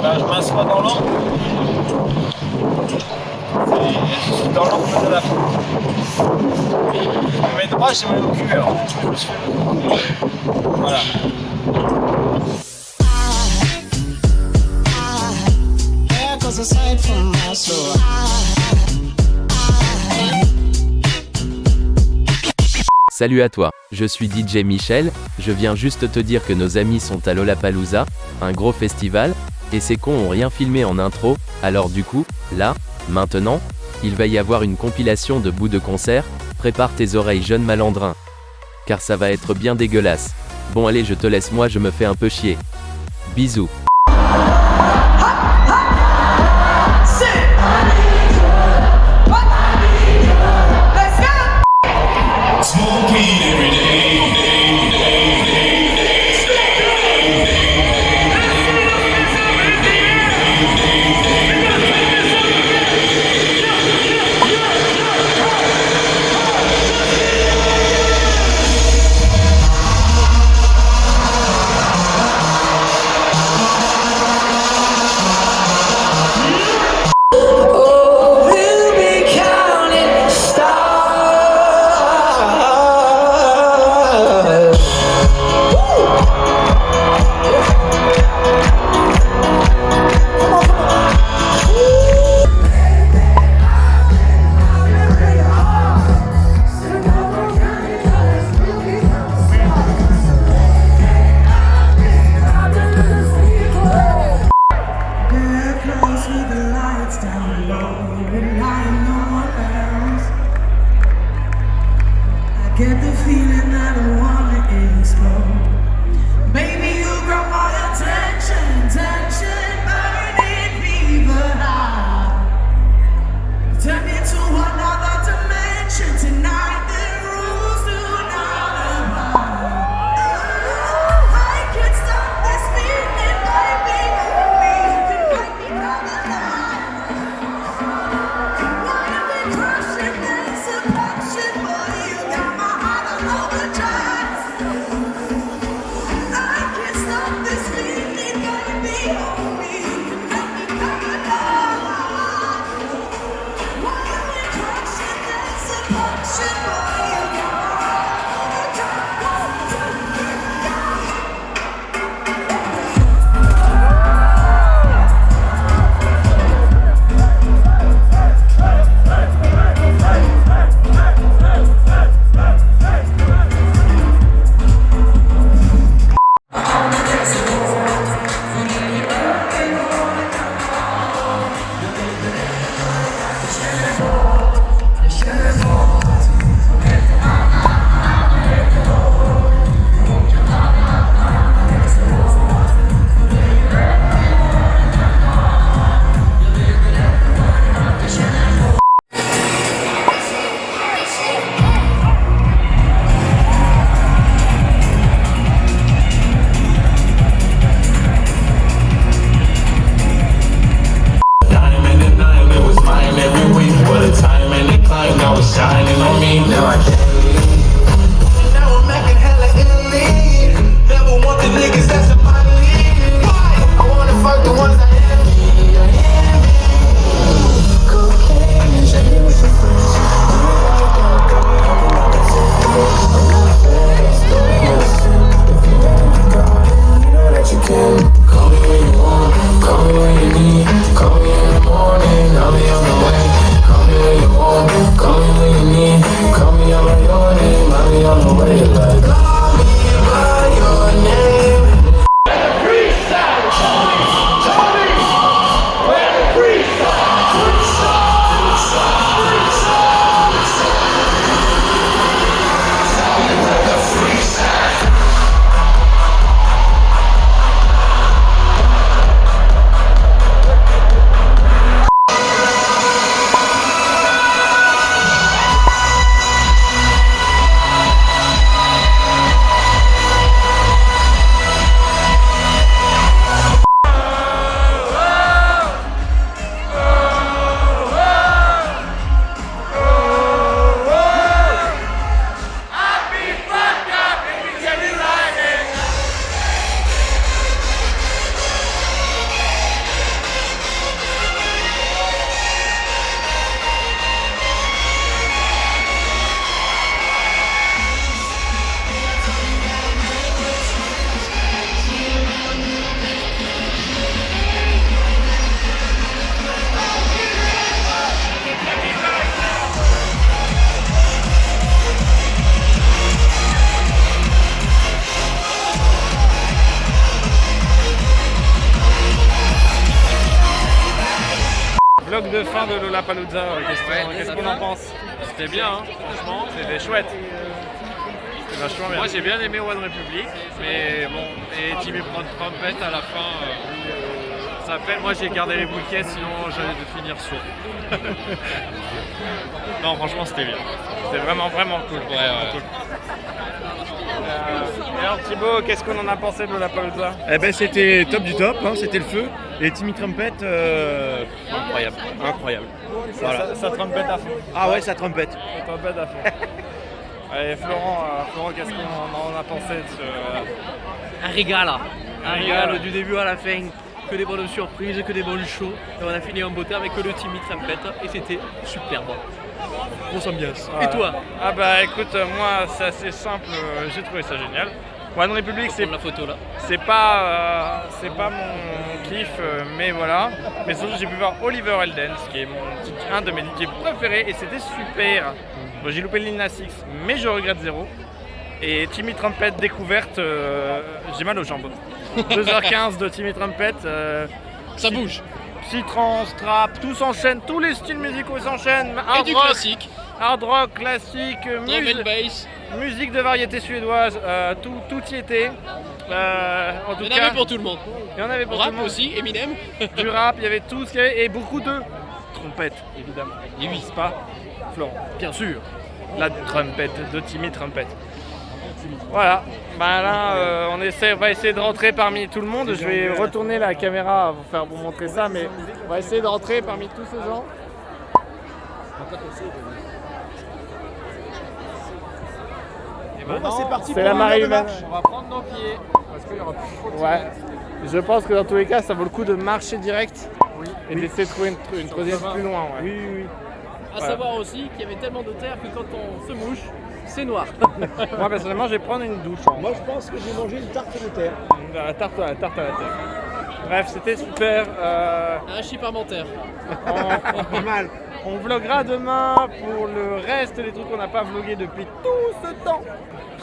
Bah, je m'assois dans l'angle. Je suis dans l'angle de la porte. Je me mets droit, j'ai mal au cul. Alors, je me suis fait... Voilà. Salut à toi, je suis DJ Michel, je viens juste te dire que nos amis sont à Lollapalooza, un gros festival, et ces cons ont rien filmé en intro, alors du coup, là, maintenant, il va y avoir une compilation de bouts de concert, prépare tes oreilles jeune malandrin. Car ça va être bien dégueulasse. Bon allez je te laisse, moi je me fais un peu chier. Bisous. vlog de fin de Lollapalooza, qu'est-ce qu'on en pense? C'était bien, hein, franchement. C'était chouette. C'était vachement bien. Moi j'ai bien aimé One Republic, mais bon, et Timmy Trumpet à la fin, ça appelle. Moi j'ai gardé les bouquets, sinon j'allais finir sourd. Non, franchement c'était bien. C'était vraiment cool. Ouais. Et alors Thibaut, qu'est-ce qu'on en a pensé de Lollapalooza? Eh ben c'était top du top, hein, c'était le feu. Et Timmy Trumpet, incroyable. Voilà. Ça trompette à fond. Ah ouais, ça trompette. Ça trompette à fond. Allez Florent, qu'est-ce qu'on en a pensé de ce... Un régal, Un régal. du début à la fin, que des bonnes surprises, que des bons shows. Et on a fini en beauté avec le Timmy Trumpet et c'était superbe. Grosse ambiance. Voilà. Et toi? Ah bah écoute, moi c'est assez simple, j'ai trouvé ça génial. One Republic C'est la photo là. c'est pas mon kiff, mais voilà. Mais surtout j'ai pu voir Oliver Heldens, qui est un de mes DJs préférés, et c'était super. Bon, j'ai loupé Lil Nas X, mais je regrette zéro. Et Timmy Trumpet découverte, j'ai mal aux jambes. 2h15 de Timmy Trumpet. Ça bouge. Psytrance, trap, tout s'enchaîne, tous les styles musicaux s'enchaînent. Et du classique. Hard rock, classique, Drum and bass. musique de variété suédoise, tout y était. En tout Il y en cas, avait pour tout le monde. il y en avait pour tout Rap le monde. aussi, Eminem. Du rap, il y avait tout ce qu'il y avait et beaucoup de trompettes, évidemment. Et oui. N'est-ce pas, Florent? Bien sûr. La trompette de Timmy Trumpet. Voilà, bah là on va essayer de rentrer parmi tout le monde. Je vais retourner la caméra pour vous montrer ça, mais on va essayer de rentrer parmi tous ces gens. Et Bon, bah, c'est parti c'est pour la une marée heure de humaine. marche. On va prendre nos pieds, parce qu'il y aura plus trop de Ouais, je pense que dans tous les cas, ça vaut le coup de marcher direct et d'essayer de trouver une troisième plus loin. Ouais. Oui. À savoir aussi qu'il y avait tellement de terre que quand on se mouche, c'est noir. Moi personnellement, je vais prendre une douche. Moi je pense que j'ai mangé une tarte de terre. La tarte à la terre. Bref, c'était super. Un chip parlementaire. Pas mal. On vloguera demain pour le reste des trucs qu'on n'a pas vlogué depuis tout ce temps.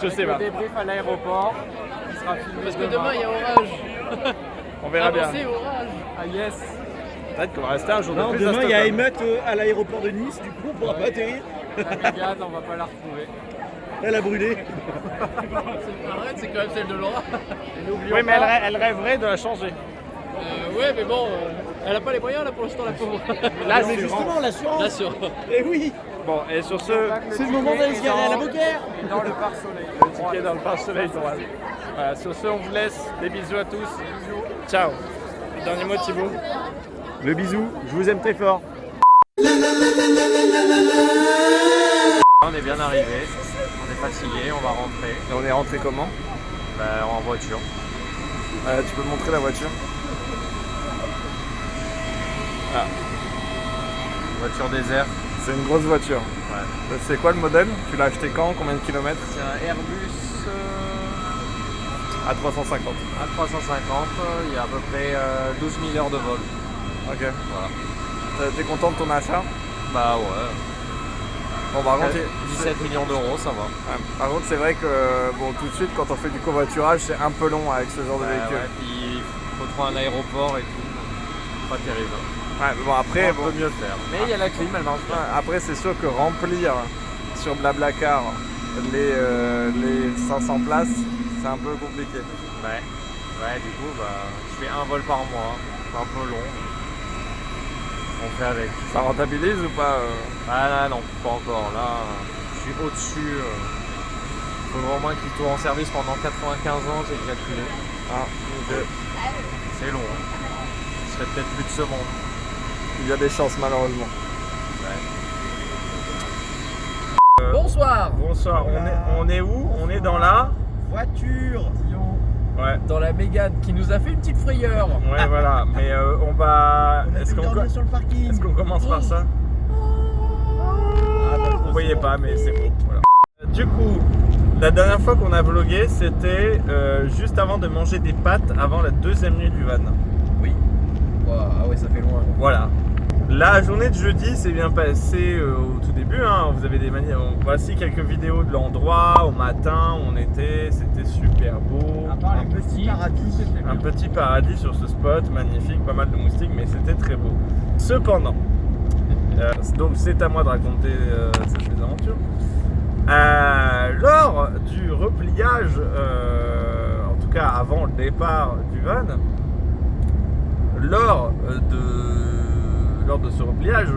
Je sais pas. Débrief à l'aéroport. Il sera filmé Parce que demain il y a orage. On verra bien. Avancez, orage. Ah yes. Peut-être qu'on va rester un jour de Non, plus. à demain il y a Stockholm. émeute à l'aéroport de Nice, du coup on pourra pas atterrir. La Mégane, on va pas la retrouver. Elle a brûlé. Arrête, c'est quand même celle de Laura. Oui, mais elle rêverait de la changer. Ouais, mais bon, elle a pas les moyens là pour l'instant, la pauvre. Là, Mais justement l'assurance. Là sur. Eh oui. Bon, et sur ce, C'est le moment d'aller se garer à la Beaucaire. dans le parc soleil. Le ticket dans le parc soleil, droit. Voilà, sur ce, on vous laisse. Des bisous à tous. Ciao. Dernier mot, Thibaut. Le bisou, je vous aime très fort. On est bien arrivé, on est fatigué, on va rentrer. Et on est rentré comment? En voiture. Tu peux me montrer la voiture? Ah, Voiture désert. c'est une grosse voiture. Ouais. C'est quoi le modèle? Tu l'as acheté quand? Combien de kilomètres? C'est un Airbus À 350. A350, il y a à peu près 12 000 heures de vol. Ok. Voilà. T'es content de ton achat? Bah ouais. Bon, par contre, 17 millions d'euros, ça va. ouais, par contre, c'est vrai que bon, tout de suite, quand on fait du covoiturage, c'est un peu long avec ce genre de véhicule. Ouais, puis il faut trouver un aéroport et tout. Pas terrible. Ouais, mais bon, après, On bon, peut mieux faire. Mais il y a la clim, elle marche bien. ouais, après, c'est sûr que remplir sur Blablacar les 500 places, c'est un peu compliqué. Ouais. Ouais, du coup, bah, je fais un vol par mois. C'est un peu long. On fait avec. Ça rentabilise ou pas Ah là, non, pas encore. Là, je suis au-dessus. Il faudrait au moins qu'il tourne en service pendant 95 ans, j'ai calculé. Ah, ok. C'est long. Hein. Ce serait peut-être plus de ce monde. Il y a des chances, malheureusement. Bonsoir. Bonsoir, on est où? On est dans la Voiture. Ouais. Dans la Mégane qui nous a fait une petite frayeur. Ouais, voilà, mais on va. On a Est-ce pu dormir sur le parking. qu'on commence par ça? Vous voyez pas, mais c'est beau. Voilà. Du coup, la dernière fois qu'on a vlogué, c'était juste avant de manger des pâtes avant la deuxième nuit du van. Ah ouais, ça fait loin. Voilà. La journée de jeudi s'est bien passée au tout début. Hein. Vous avez des manières. Voici quelques vidéos de l'endroit au matin où on était. C'était super beau. Un petit paradis sur ce spot, magnifique, pas mal de moustiques, mais c'était très beau. Cependant, Donc c'est à moi de raconter cette aventure. Lors du repliage, en tout cas avant le départ du van, lors de ce repliage,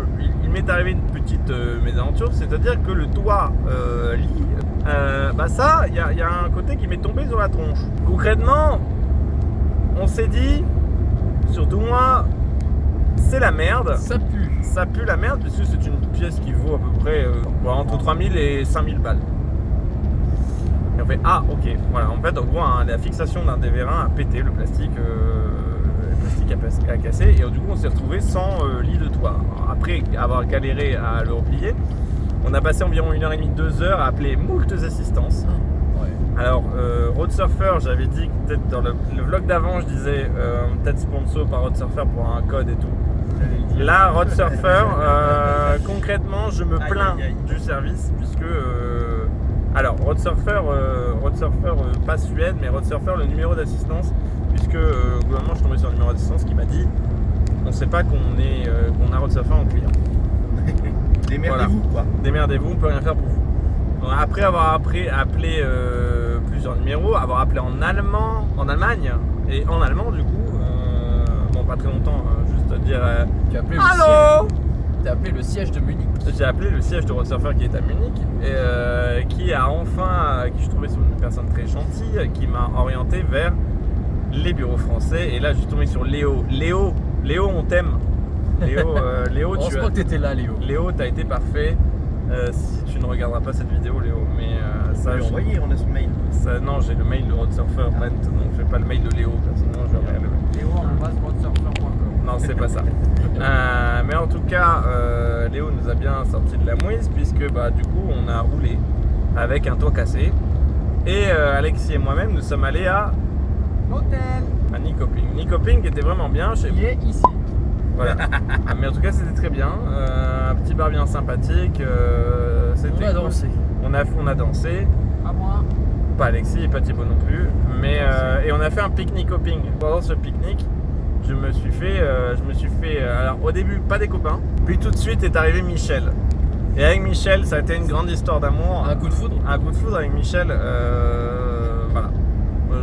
il m'est arrivé une petite mésaventure, c'est-à-dire que le toit lit, ça, il y a un côté qui m'est tombé sur la tronche. Concrètement, on s'est dit, surtout moi, c'est la merde. Ça pue la merde, puisque c'est une pièce qui vaut à peu près entre 3000 et 5000 balles. Et on fait, ah ok, voilà, en fait, en gros, la fixation d'un des vérins a pété, le plastique a cassé, et du coup, on s'est retrouvé sans lit de toit. Après avoir galéré à le replier, on a passé environ 1h30, 2 heures à appeler moultes assistances. Alors, Road Surfer, j'avais dit, peut-être dans le vlog d'avant, je disais peut-être sponsor par Road Surfer pour un code et tout. Là, Road Surfer, concrètement, je me plains du service, puisque alors Road Surfer, pas Suède, mais Road Surfer, le numéro d'assistance, puisque globalement, je suis tombé sur le numéro d'assistance qui m'a dit on ne sait pas qu'on a Road Surfer en client. Démerdez-vous quoi. Démerdez-vous, on peut rien faire pour vous. Donc, après avoir appelé plusieurs numéros, avoir appelé en Allemagne, et en allemand du coup, pas très longtemps, juste à dire Tu as appelé allô. T'as appelé le siège de Munich. J'ai appelé le siège de Road Surfer qui est à Munich, et qui je trouvais sur une personne très gentille, qui m'a orienté vers les bureaux français, et là je suis tombé sur Léo, on t'aime. Léo, Je crois que t'étais là, Léo. Léo, t'as été parfait. Si tu ne regarderas pas cette vidéo, Léo, mais ça. On a son mail. Non, j'ai le mail de Road Surfer, donc je n'ai pas le mail de Léo, personnellement, je vais Léo@roadsurfer.com. Non, c'est pas ça. Mais en tout cas, Léo nous a bien sorti de la mouise, puisque du coup, on a roulé avec un toit cassé. Et Alexis et moi-même, nous sommes allés à Nyköping. Nyköping était vraiment bien. Il est ici. Voilà. Mais en tout cas, c'était très bien. Un petit bar bien sympathique. On a dansé. On a dansé. À moi. Pas Alexis et pas Thibaut non plus. Mais et on a fait un pique-nique Nyköping. Pendant ce pique-nique, je me suis fait. Alors au début, pas des copains. Puis tout de suite est arrivé Michel. Et avec Michel, ça a été une grande histoire d'amour. Un coup de foudre. Un coup de foudre avec Michel. Voilà.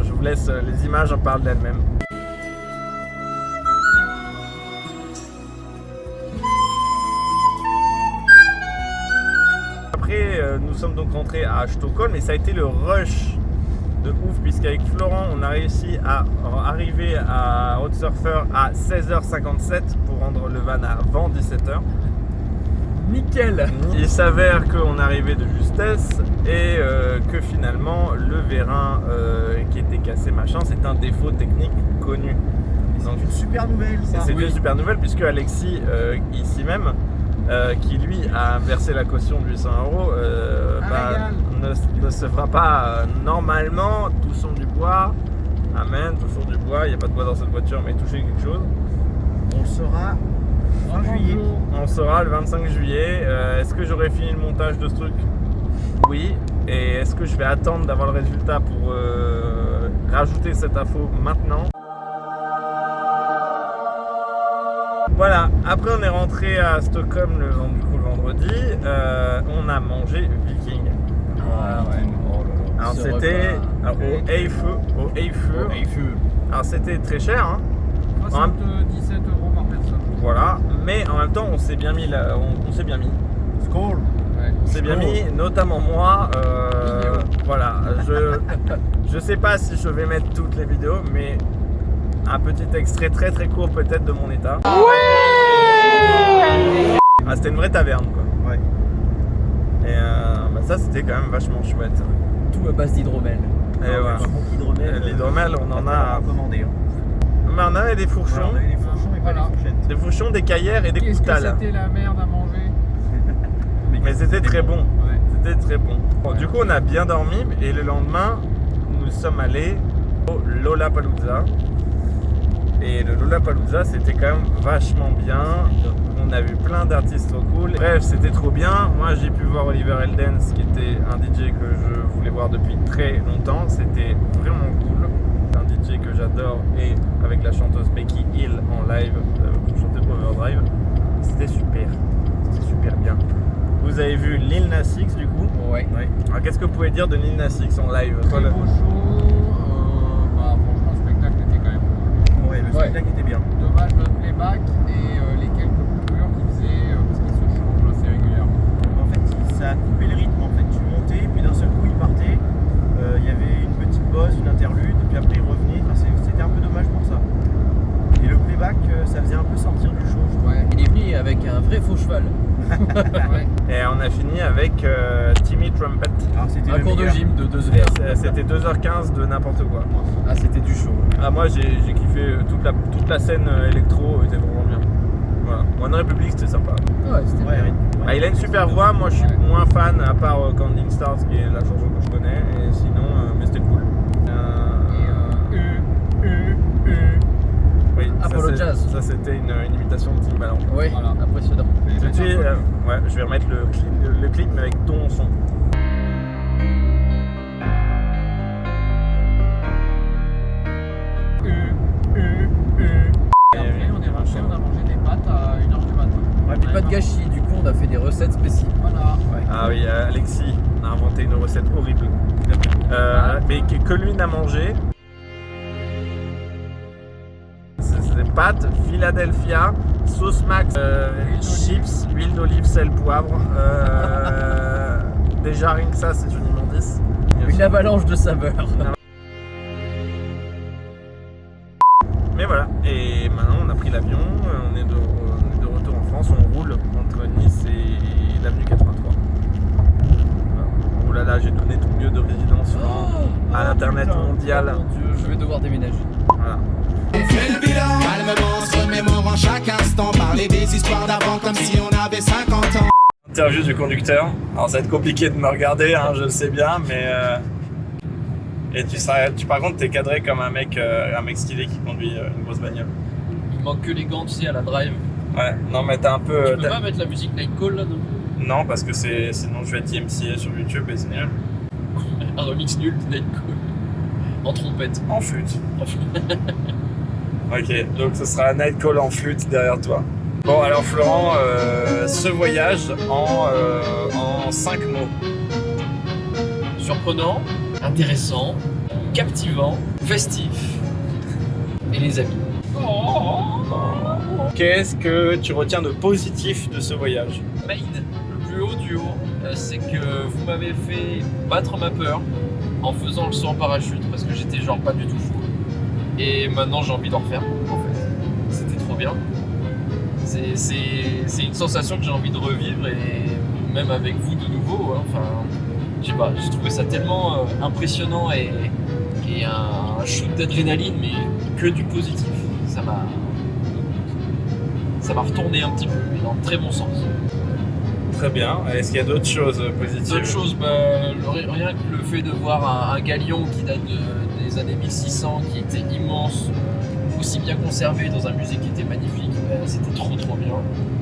Je vous laisse, les images en parlent d'elles-mêmes. Après, nous sommes donc rentrés à Stockholm et ça a été le rush de ouf, puisqu'avec Florent, on a réussi à arriver à Road Surfer à 16h57 pour rendre le van avant 17h. Nickel. Il s'avère qu'on arrivait de justesse et que finalement le vérin qui était cassé machin, c'est un défaut technique connu. C'est une super nouvelle ça. C'est une super nouvelle, puisque Alexis ici même, qui lui a versé la caution de 800 €, ne se fera pas normalement. Touchons du bois, amen, touchons du bois. Il n'y a pas de bois dans cette voiture, mais toucher quelque chose. On le saura fin juillet. On saura le 25 juillet. Est-ce que j'aurai fini le montage de ce truc? Oui. Et est-ce que je vais attendre d'avoir le résultat pour rajouter cette info maintenant? Voilà, après on est rentré à Stockholm le vendredi, on a mangé Viking. Ah ouais. Oh là là. Alors Ce c'était repas. au Eiffeux. Alors c'était très cher, hein. 77 € par personne. Voilà, mais en même temps on s'est bien mis on s'est bien mis. Skål. On s'est bien mis, notamment moi. Voilà, je sais pas si je vais mettre toutes les vidéos, mais un petit extrait très très court peut-être de mon état. Ah, c'était une vraie taverne quoi. Ouais. Et ça c'était quand même vachement chouette. Tout à base d'hydromel. Et voilà. L'hydromel, on en a commandé. Mais on avait des fourchons, On avait des fourchons et pas des fourchettes. des fourchons, des caillères et des coutelas. C'était la merde à manger. Mais c'était très bon. C'était très bon. Bon, du coup, on a bien dormi et le lendemain, nous sommes allés au Lollapalooza. Et le Lollapalooza, c'était quand même vachement bien. On a vu plein d'artistes trop cool. Bref, c'était trop bien. Moi, j'ai pu voir Oliver Heldens, qui était un DJ que je voulais voir depuis très longtemps. C'était vraiment cool. Un DJ que j'adore, et avec la chanteuse Becky Hill en live pour chanter Overdrive. C'était super. vous avez vu Lil Nas X du coup. Ouais. Alors qu'est-ce que vous pouvez dire de Lil Nas X en live? Très beau show. Bah, franchement, le spectacle était quand même cool. Ouais, le spectacle était bien. Dommage le playback et les quelques coupures qu'il faisait parce qu'il se change assez régulièrement. En fait, ça a coupé le rythme. En fait, tu montais, puis d'un seul coup, il partait. Il y avait une petite pause, une interlude, puis après il revenait. Enfin, c'était un peu dommage pour ça. Et le playback, ça faisait un peu sortir du show, je trouve. Ouais. Il est venu avec un vrai faux cheval. Ouais. Et on a fini avec Timmy Trumpet. Alors, c'était Un le cours de meilleur. gym de 2 Et heures. c'était 2h15 de n'importe quoi. Ah, c'était du show. Ah, moi j'ai kiffé toute la scène électro, était vraiment bien. Voilà. One Republic c'était sympa. Ouais, c'était Ouais, bien. Ah, il a une super voix, moi je suis moins fan à part Counting Stars qui est la chanson que je connais, et sinon, mais c'était cool. Oui, Apollo Jazz. Ça c'était une imitation de Timbaland. Ouais, Voilà. impressionnant. Tout de suite, ouais, je vais remettre le clip mais avec ton son. Et après, on est rentré, on a mangé des pâtes à 1h du matin. Ouais, Et pas de gâchis, du coup on a fait des recettes spéciales. Voilà. Ah oui, Alexis a inventé une recette horrible. Mais que lui n'a mangé. C'est des pâtes Philadelphia, sauce max, chips, huile d'olive, sel, poivre. Déjà rien que ça, c'est une immondice. Une avalanche de saveurs. Mais voilà, et maintenant on a pris l'avion, on est de retour en France, on roule entre Nice et l'avenue 83. Oh là là, j'ai donné ton lieu de résidence à l'internet mondial. Oh mon Dieu, je vais devoir déménager. Voilà. On fait le bilan, calmement, se remémorant chaque instant, parler des histoires d'avant comme si on avait 50 ans. Interview du conducteur. Alors ça va être compliqué de me regarder, hein, je le sais bien, mais et par contre t'es cadré comme un mec stylé qui conduit une grosse bagnole. Il manque que les gants, tu sais, à la drive. Ouais, non mais t'as un peu. Tu peux pas mettre la musique Night Call là donc Non parce que sinon je vais être DMCA sur YouTube et c'est nul. un remix nul de Night Call. En trompette. En flûte. Ok, donc ce sera Night Call en flûte derrière toi. Bon alors Florent, ce voyage en 5 mots. Surprenant, intéressant, captivant, festif. Et les amis. Qu'est-ce que tu retiens de positif de ce voyage? Main, le plus haut du haut, c'est que vous m'avez fait battre ma peur en faisant le saut en parachute parce que j'étais genre pas du tout fou. Et maintenant j'ai envie d'en refaire en fait. C'était trop bien. C'est une sensation que j'ai envie de revivre et même avec vous de nouveau. Hein, enfin, je sais pas, j'ai trouvé ça tellement impressionnant et un shoot d'adrénaline mais que du positif. Ça m'a retourné un petit peu, mais dans le très bon sens. Très bien. Est-ce qu'il y a d'autres choses positives? D'autres choses, rien que le fait de voir un galion qui date des années 1600, qui était immense, aussi bien conservé dans un musée qui était magnifique, c'était trop bien.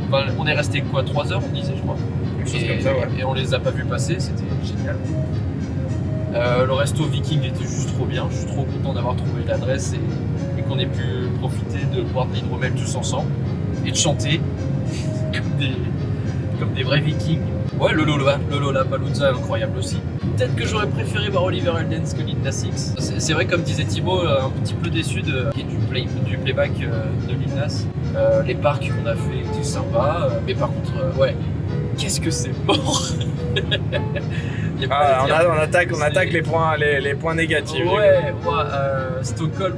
Enfin, on est resté quoi, 3 heures on disait je crois. Quelque chose comme ça, ouais. Et on les a pas vus passer, c'était génial. Le resto viking était juste trop bien, je suis trop content d'avoir trouvé l'adresse et qu'on ait pu profiter de boire de l'hydromel tous ensemble et de chanter comme des vrais vikings. Ouais, le Lollapalooza incroyable aussi. Peut-être que j'aurais préféré voir Oliver Heldens que Lil Nas X. C'est vrai, comme disait Thibaut, un petit peu déçu du playback de Lil Nas. Les parcs qu'on a fait étaient sympas, mais par contre, ouais, qu'est-ce que c'est mort. Y a pas à dire. On attaque les points négatifs. Ouais, Stockholm,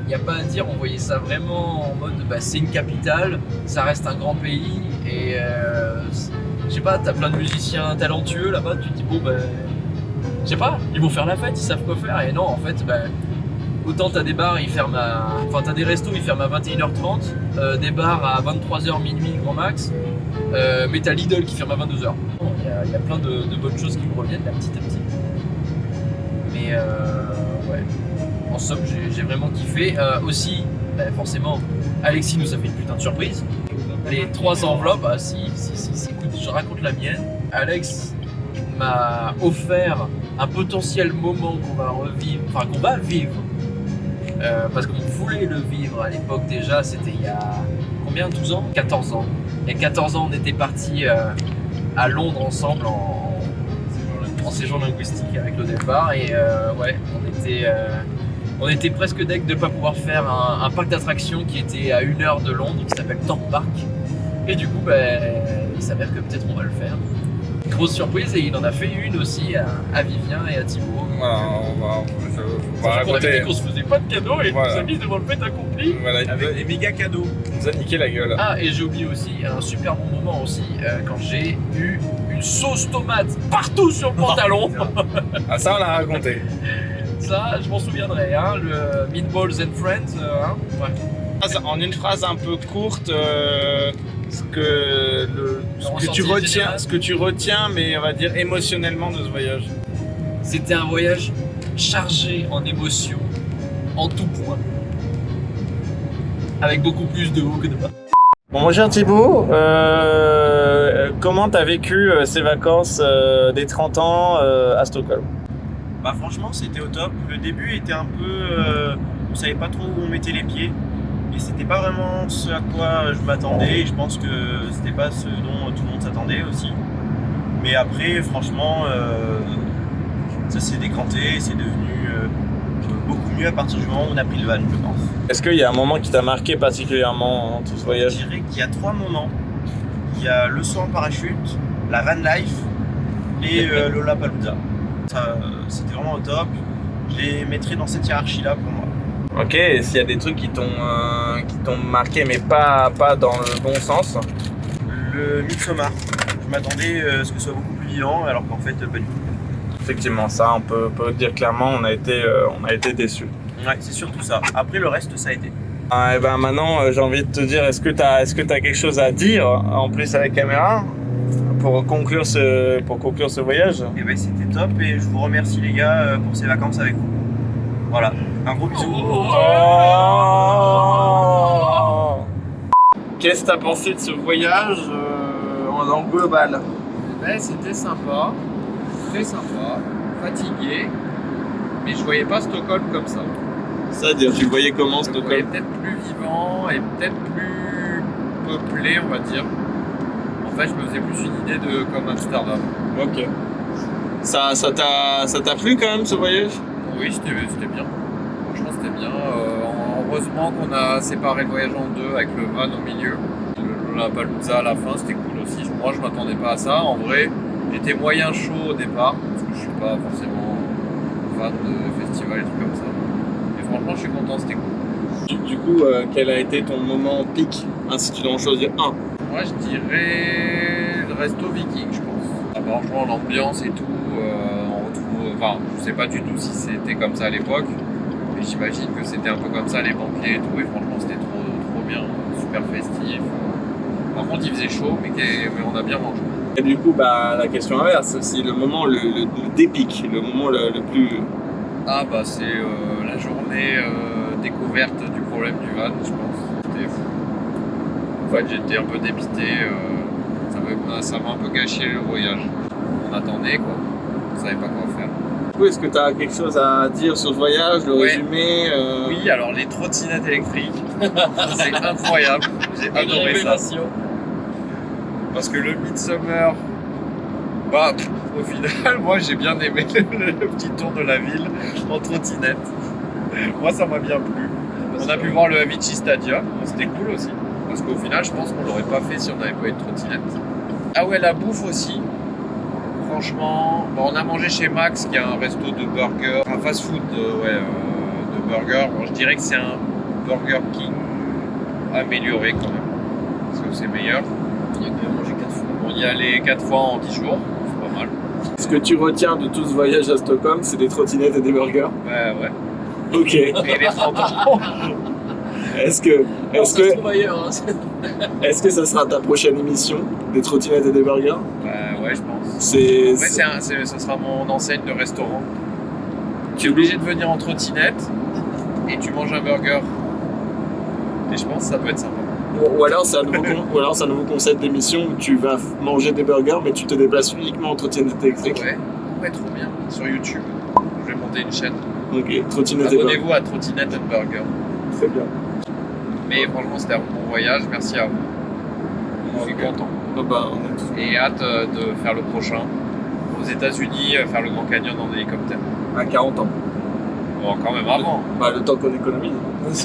il n'y a pas à dire, on voyait ça vraiment en mode c'est une capitale, ça reste un grand pays et je sais pas, t'as plein de musiciens talentueux là-bas, tu te dis je sais pas, ils vont faire la fête, ils savent quoi faire et non en fait autant t'as des bars, t'as des restos, ils ferment à 21h30, des bars à 23h minuit grand max, mais t'as Lidl qui ferme à 22h. Il y a plein de bonnes choses qui me reviennent là petit à petit. Mais ouais, en somme j'ai vraiment kiffé. Aussi, forcément, Alexis nous a fait une putain de surprise. Les 3 enveloppes, écoute, je raconte la mienne. Alex m'a offert un potentiel moment qu'on va vivre. Parce qu'on voulait le vivre à l'époque déjà, c'était il y a combien, 12 ans 14 ans. Il y a 14 ans, on était parti à Londres ensemble en séjour linguistique avec le départ. Et ouais, on était presque deg de ne pas pouvoir faire un parc d'attractions qui était à 1 heure de Londres, qui s'appelle Thorpe Park. Et du coup, il s'avère que peut-être on va le faire. Grosse surprise, et il en a fait une aussi à Vivien et à Thibaut. Voilà, On avait dit qu'on se faisait pas de cadeaux et Voilà. nous a mis devant le fait accompli. Voilà, Avec des méga cadeaux. il nous a niqué la gueule. Ah, et j'ai oublié aussi un super bon moment aussi quand j'ai eu une sauce tomate partout sur le pantalon. Ah, ça, on l'a raconté. Ça, je m'en souviendrai, hein, le Meatballs and Friends. Hein, ouais. En une phrase un peu courte, ce que tu retiens, mais on va dire émotionnellement de ce voyage. C'était un voyage chargé en émotions, en tout point. Avec beaucoup plus de haut que de bas. Bon, mon cher Thibaut, comment t'as vécu ces vacances des 30 ans à Stockholm? Bah franchement c'était au top. Le début était un peu... on savait pas trop où on mettait les pieds. Et c'était pas vraiment ce à quoi je m'attendais. Et je pense que c'était pas ce dont tout le monde s'attendait aussi. Mais après franchement ça s'est décanté. C'est devenu beaucoup mieux à partir du moment où on a pris le van, je pense. Est-ce qu'il y a un moment qui t'a marqué particulièrement dans tout ce Je voyage? dirais qu'il y a 3 moments. Il y a le saut en parachute, la van life et Lollapalooza. Ça, c'était vraiment au top. Je les mettrais dans cette hiérarchie-là pour moi. Ok, et s'il y a des trucs qui t'ont marqué, mais pas dans le bon sens? Le Midsommar. Je m'attendais à ce que ce soit beaucoup plus vivant, alors qu'en fait, pas du tout. Effectivement, ça, on peut le dire clairement, on a été déçus. Ouais, c'est surtout ça. Après, le reste, ça a été. Ah, et ben maintenant, j'ai envie de te dire, est-ce que t'as quelque chose à dire, en plus à la caméra, pour conclure ce voyage? Et ben, c'était top et je vous remercie les gars pour ces vacances avec vous. Voilà, un gros bisou. Qu'est-ce que t'as pensé de ce voyage en global? Ben, c'était sympa, très sympa, fatigué, mais je voyais pas Stockholm comme ça. C'est-à-dire, tu voyais comment Je le voyais peut-être plus vivant et peut-être plus peuplé, on va dire. En fait, je me faisais plus une idée de comme Amsterdam. Ok. Ça t'a plu quand même ce voyage? Oui, c'était bien. Franchement, c'était bien. Heureusement qu'on a séparé le voyage en deux avec le van au milieu. La Palooza à la fin, c'était cool aussi. Moi, je m'attendais pas à ça. En vrai, j'étais moyen chaud au départ parce que je suis pas forcément fan de festivals et trucs comme ça. Et franchement, je suis content, c'était cool. Du coup, quel a été ton moment pic, hein, si tu dois en choisir un? Moi, je dirais le resto viking, je pense. Franchement, l'ambiance et tout, on retrouve. Enfin, je sais pas du tout si c'était comme ça à l'époque, mais j'imagine que c'était un peu comme ça les banquiers et tout. Et franchement, c'était trop bien, super festif. Par contre, il faisait chaud, mais on a bien mangé. Et du coup, la question inverse, c'est le moment le dépic, le moment le plus... Ah bah c'est la journée découverte du problème du van, je pense. C'était fou. En fait, j'étais un peu dépité, ça m'a un peu gâché le voyage. On attendait quoi, on savait pas quoi faire. Du coup, est-ce que tu as quelque chose à dire sur ce voyage, le résumé Oui, alors les trottinettes électriques, c'est incroyable, j'ai adoré ça. Parce que le Midsummer, au final, moi j'ai bien aimé le petit tour de la ville en trottinette. Moi ça m'a bien plu. On a pu voir le Avicii Stadium, c'était cool aussi. Parce qu'au final, je pense qu'on l'aurait pas fait si on n'avait pas eu de trottinette. Ah ouais, la bouffe aussi. Franchement, on a mangé chez Max, qui est un resto de burgers, un fast-food de burgers. Bon, je dirais que c'est un Burger King amélioré quand même, parce que c'est meilleur. On y a quand même mangé 4 fois. On y allait 4 fois en 10 jours, c'est pas mal. Ce que tu retiens de tout ce voyage à Stockholm, c'est des trottinettes et des burgers? Ouais. Ok. Et les 30 ans. Est-ce que ça sera ta prochaine émission, des trottinettes et des burgers? Ouais, je pense. En fait, ça sera mon enseigne de restaurant. Tu es obligé de venir en trottinette et tu manges un burger. Et je pense que ça peut être sympa. Ou alors c'est un nouveau concept d'émission où tu vas manger des burgers mais tu te déplaces uniquement en trottinette électrique. Ouais, trop bien. Sur YouTube, je vais monter une chaîne. Ok, trottinette et burger. Abonnez-vous à Trottinette and Burger. Très bien. Mais franchement, c'était un bon voyage. Merci à vous. Je suis content. Ah bah, on est tous Et hâte de faire le prochain. Aux États-Unis, faire le Grand Canyon en hélicoptère. à 40 ans. Bon, quand même avant. Bah, le temps qu'on économise.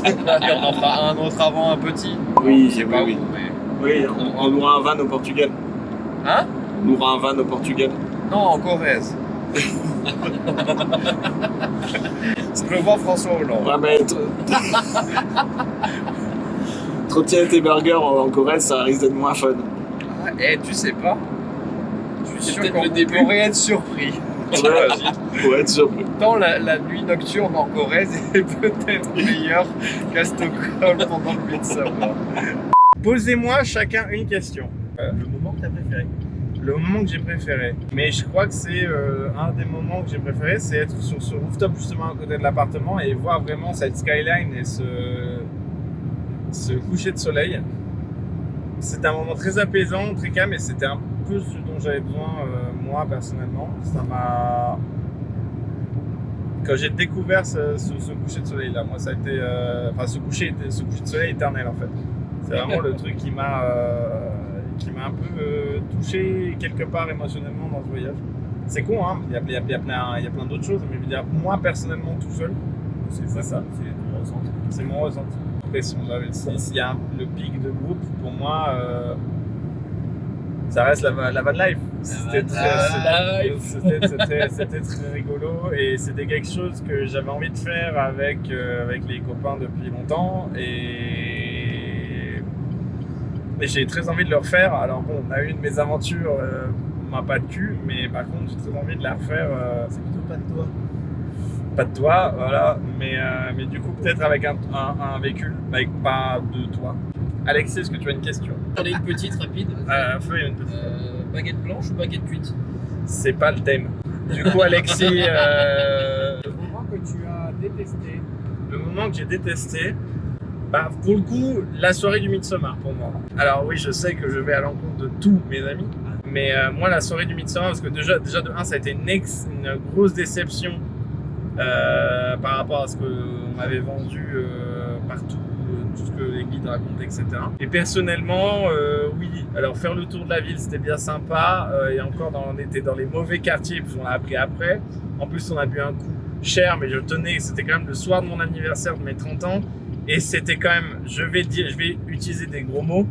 Et on en fera un autre avant, un petit. Oui, Je sais oui, pas oui. où, mais... Oui, on aura un van au Portugal. Hein? On aura un van au Portugal. Non, en Corrèze. Je vois François Hollande. Ouais, mais trottinette et burger en Corrèze, ça risque d'être moins fun. Eh, tu sais pas. Je suis sûr peut-être qu'on le début. pourrait être surpris. Pour être surpris. Tant la nuit nocturne en Corrèze est peut-être meilleure qu'à Stockholm pendant le Midsummer. Posez-moi chacun une question. Le moment que t'as préféré. Le moment que j'ai préféré. Mais je crois que c'est un des moments que j'ai préféré, c'est être sur ce rooftop justement à côté de l'appartement et voir vraiment cette skyline et ce coucher de soleil. C'était un moment très apaisant, très calme et c'était un peu ce dont j'avais besoin moi personnellement. Ça m'a... Quand j'ai découvert ce coucher de soleil là, moi ça a été... Enfin ce coucher de soleil éternel en fait. C'est vraiment le truc qui m'a un peu touché quelque part émotionnellement dans ce voyage. C'est con, hein, il y a plein d'autres choses, mais je veux dire, moi personnellement tout seul, c'est ça, c'est mon ressenti. C'est mon ressenti. Après, s'il y a le pic de groupe, pour moi, ça reste la van life. C'était très rigolo et c'était quelque chose que j'avais envie de faire avec les copains depuis longtemps et j'ai très envie de le refaire. Alors bon, on a eu une de mes aventures, m'a pas de cul, mais par contre j'ai très envie de la refaire. C'est plutôt pas de toi. Pas de toit, voilà, mais du coup peut-être avec un véhicule, avec pas de toit. Alexis, est-ce que tu as une question? J'en ai une petite rapide. Feu, une petite. Baguette blanche ou baguette cuite? C'est pas le thème. Du coup, Alexis, Le moment que tu as détesté. le moment que j'ai détesté, bah, pour le coup, la soirée du Midsommar pour moi. Alors oui, je sais que je vais à l'encontre de tous mes amis, mais moi la soirée du Midsommar, parce que déjà de 1, ça a été une grosse déception par rapport à ce qu'on m'avait vendu partout, tout ce que les guides racontaient, etc. Et personnellement, oui, alors faire le tour de la ville, c'était bien sympa, et encore on était dans les mauvais quartiers, puis on l'a appris après. En plus, on a bu un coup cher, mais je tenais, c'était quand même le soir de mon anniversaire de mes 30 ans, et c'était quand même, je vais utiliser des gros mots,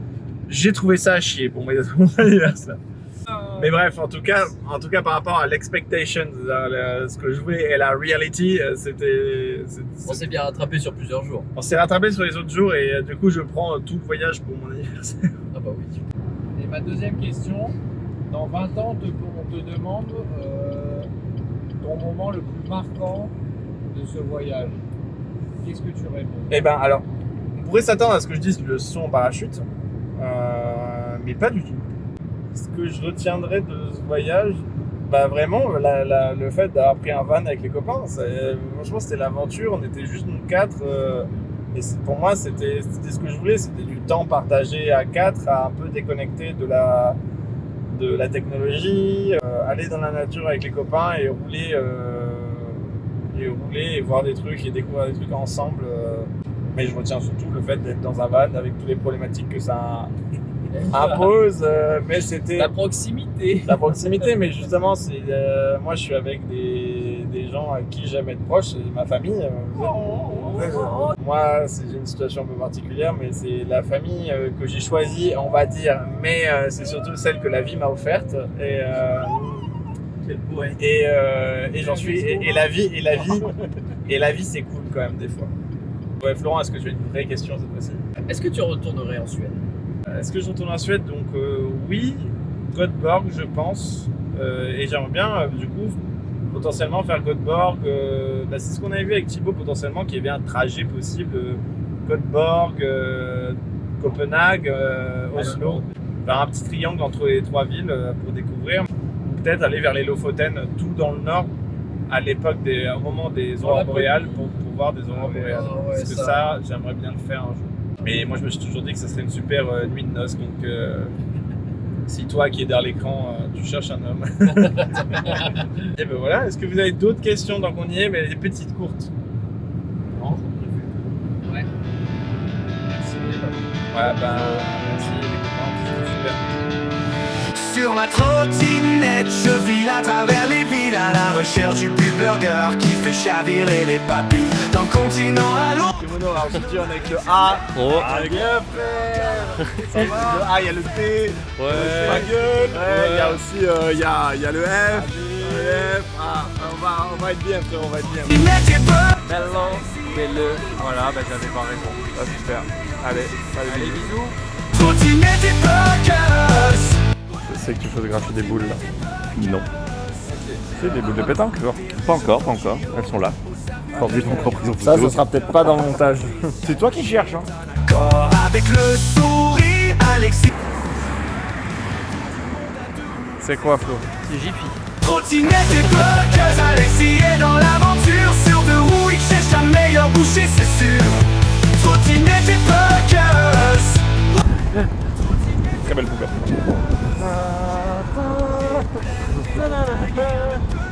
j'ai trouvé ça à chier pour mon anniversaire. Mais bref, en tout cas par rapport à l'expectation, ce que je voulais et la reality, On s'est bien rattrapé sur plusieurs jours. on s'est rattrapé sur les autres jours et du coup je prends tout le voyage pour mon anniversaire. Ah bah oui. Et ma deuxième question, dans 20 ans, on te demande ton moment le plus marquant de ce voyage. Qu'est-ce que tu réponds? Et ben alors, on pourrait s'attendre à ce que je dise le saut en parachute, mais pas du tout. Ce que je retiendrai de ce voyage, bah vraiment le fait d'avoir pris un van avec les copains, franchement c'était l'aventure, on était juste nous 4 et pour moi c'était ce que je voulais, c'était du temps partagé à 4, à un peu déconnecter de la technologie, aller dans la nature avec les copains et rouler et voir des trucs et découvrir des trucs ensemble. Mais je retiens surtout le fait d'être dans un van avec toutes les problématiques que ça impose, mais c'était La proximité. la proximité. Mais justement, c'est moi je suis avec des gens à qui j'aime être proche, c'est ma famille. Moi, j'ai une situation un peu particulière, mais c'est la famille que j'ai choisie, on va dire. Mais c'est surtout celle que la vie m'a offerte. Et Quel poète. et j'en suis et la vie c'est cool quand même des fois. Ouais, Florent, est-ce que tu as une vraie question cette fois-ci? Est-ce que tu retournerais en Suède? Est-ce que je retourne en Suède? Donc oui, Göteborg je pense, et j'aimerais bien du coup potentiellement faire Göteborg. C'est ce qu'on avait vu avec Thibaut potentiellement, qu'il y avait un trajet possible Göteborg, Copenhague, Oslo, faire un petit triangle entre les 3 villes pour découvrir. Peut-être aller vers les Lofoten, tout dans le nord, à l'époque au moment des aurores boréales, pour voir des aurores boréales. Ah ouais, Parce que ça, j'aimerais bien le faire un jour. Mais moi, je me suis toujours dit que ça serait une super nuit de noces. Donc, si toi qui es derrière l'écran, tu cherches un homme. Et ben voilà. Est-ce que vous avez d'autres questions? Donc, on y est, mais des petites courtes. Non, je préfère. Ouais. Merci. Ouais, merci les copains. super. Sur ma trottinette, je file à travers les villes à la recherche du plus burger qui fait chavirer les papilles d'un continent à l'autre. Kimono, alors je te dis, on est avec le A. Oh. Ah, bien frère. Ça va. Le A, il y a le T. Ouais. Ma gueule. Ouais, il y a aussi il y a le F. Le F. Ah, on va être bien frère, on va être bien. Voilà, bah j'avais pas raison. Ah, super. Allez, salut. Bisous. Trottinette et burgers. C'est que tu photographies des boules là. Non. C'est des boules de pétanque, genre. Pas encore. Elles sont là. Aujourd'hui, ton propre prise en photo. Ça sera peut-être pas dans le montage. C'est toi qui cherches, hein. Corps avec le sourire, Alexis. C'est quoi, Flo? C'est Jiffy. Trottinette et burgers, Alexis est dans l'aventure. Sur deux roues, il cherche la meilleure bouchée, c'est sûr. Trottinette et burgers. Très belle poubelle.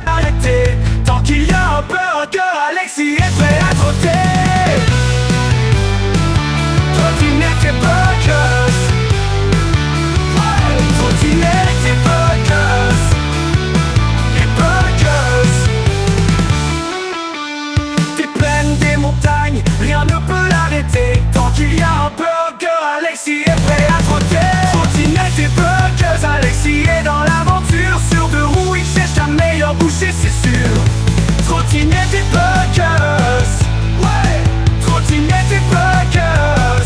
Arrêtez, tant qu'il y a un burger, Alexis est prêt à trotter. Trottinette et burgers. Trottinette et burgers. Et burgers. Des plaines, des montagnes, rien ne peut l'arrêter. Tant qu'il y a un burger, Alexis est prêt à trotter. Trottinette et burgers, Alexis est dans l'aventure. Sur deux roues, il cherche la meilleure bouchée, c'est sûr. Trottinette et burgers. Ouais. Trottinette et burgers.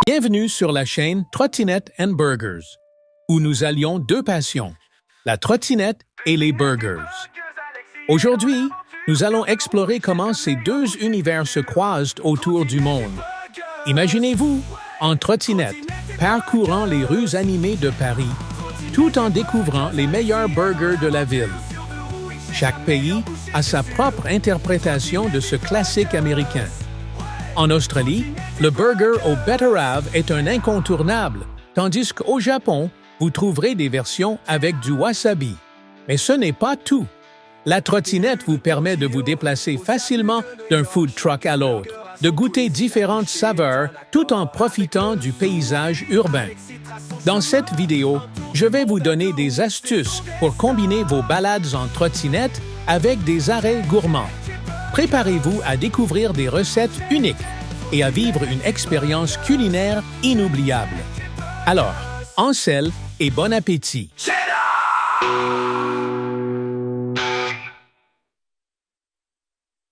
Bienvenue sur la chaîne Trottinette and Burgers, où nous allions deux passions, la trottinette et les burgers. Aujourd'hui, nous allons explorer comment ces deux univers se croisent autour du monde. Imaginez-vous, en trottinette, parcourant les rues animées de Paris, tout en découvrant les meilleurs burgers de la ville. Chaque pays a sa propre interprétation de ce classique américain. En Australie, le burger au betterave est un incontournable, tandis qu'au Japon, vous trouverez des versions avec du wasabi. Mais ce n'est pas tout. La trottinette vous permet de vous déplacer facilement d'un food truck à l'autre, de goûter différentes saveurs tout en profitant du paysage urbain. Dans cette vidéo, je vais vous donner des astuces pour combiner vos balades en trottinette avec des arrêts gourmands. Préparez-vous à découvrir des recettes uniques et à vivre une expérience culinaire inoubliable. Alors, en selle et bon appétit! Cheddar!